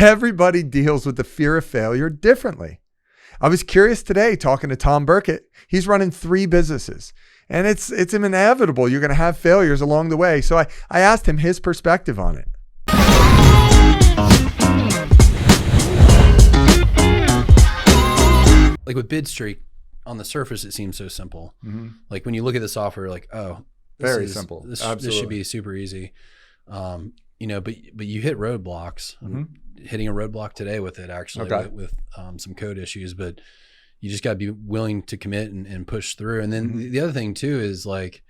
everybody deals with the fear of failure differently. I was curious today talking to Tom Burket. He's running 3 businesses, and it's inevitable. You're going to have failures along the way. So I asked him his perspective on it. Like with BidStreak, on the surface, it seems so simple. Mm-hmm. Like when you look at the software, like, oh, very simple. This should be super easy. You know, but you hit roadblocks. Mm-hmm. I'm hitting a roadblock today with it, actually, with some code issues, but you just got to be willing to commit and push through. And then the other thing too is like,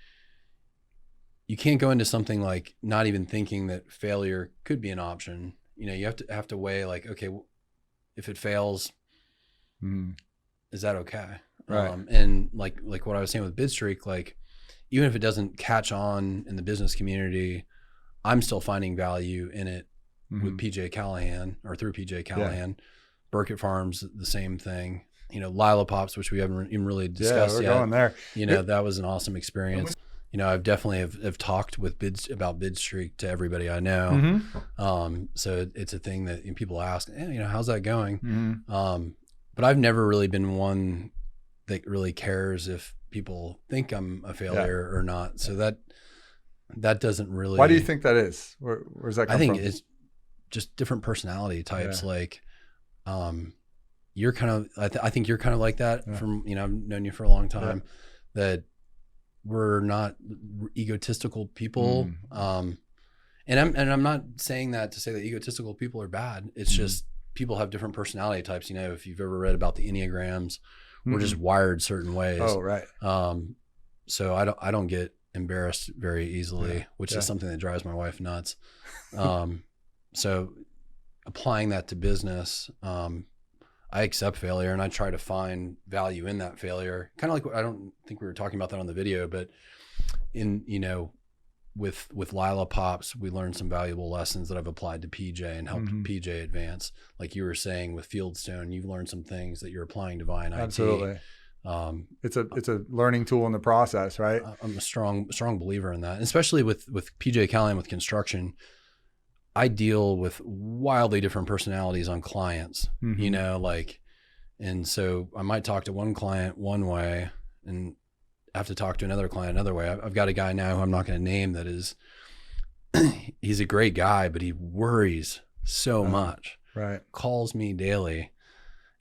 you can't go into something like not even thinking that failure could be an option. You know, you have to weigh like, okay, if it fails, is that okay? Right. And like what I was saying with BidStreak, like even if it doesn't catch on in the business community, I'm still finding value in it with PJ Callahan or through PJ Callahan. Burket Farms, the same thing. You know, Lila Pops, which we haven't even really discussed yet. Yeah, we're going there. You know, that was an awesome experience. You know, I've definitely have talked with about BidStreak to everybody I know. So it's a thing that people ask, you know, how's that going? But I've never really been one that really cares if people think I'm a failure or not. So that doesn't really. Why do you think that is? Where's that come from? I think it's just different personality types. Like, you're kind of, I think you're kind of like that from, you know, I've known you for a long time, that we're not egotistical people. And I'm not saying that to say that egotistical people are bad. It's just people have different personality types. You know, if you've ever read about the Enneagrams, we're just wired certain ways. Oh, right. So I don't get embarrassed very easily, which is something that drives my wife nuts. So applying that to business, I accept failure and I try to find value in that failure. Kind of like, I don't think we were talking about that on the video, but in, you know, with Lila Pops, we learned some valuable lessons that I've applied to PJ and helped PJ advance. Like you were saying with Fieldstone, you've learned some things that you're applying to Vine IT. Absolutely. It's a learning tool in the process, right? I'm a strong believer in that, and especially with PJ Callahan with construction. I deal with wildly different personalities on clients, you know, like, and so I might talk to one client one way and have to talk to another client another way. I've got a guy now who I'm not going to name that is, he's a great guy, but he worries so much, calls me daily.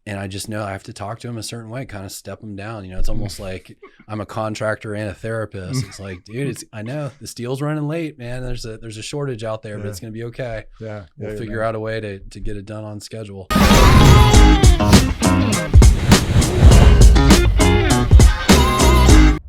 And I just know I have to talk to him a certain way, kind of step him down. You know, it's almost like I'm a contractor and a therapist. It's like, dude, I know the steel's running late, man. There's a shortage out there, but it's going to be okay. We'll figure out a way to get it done on schedule.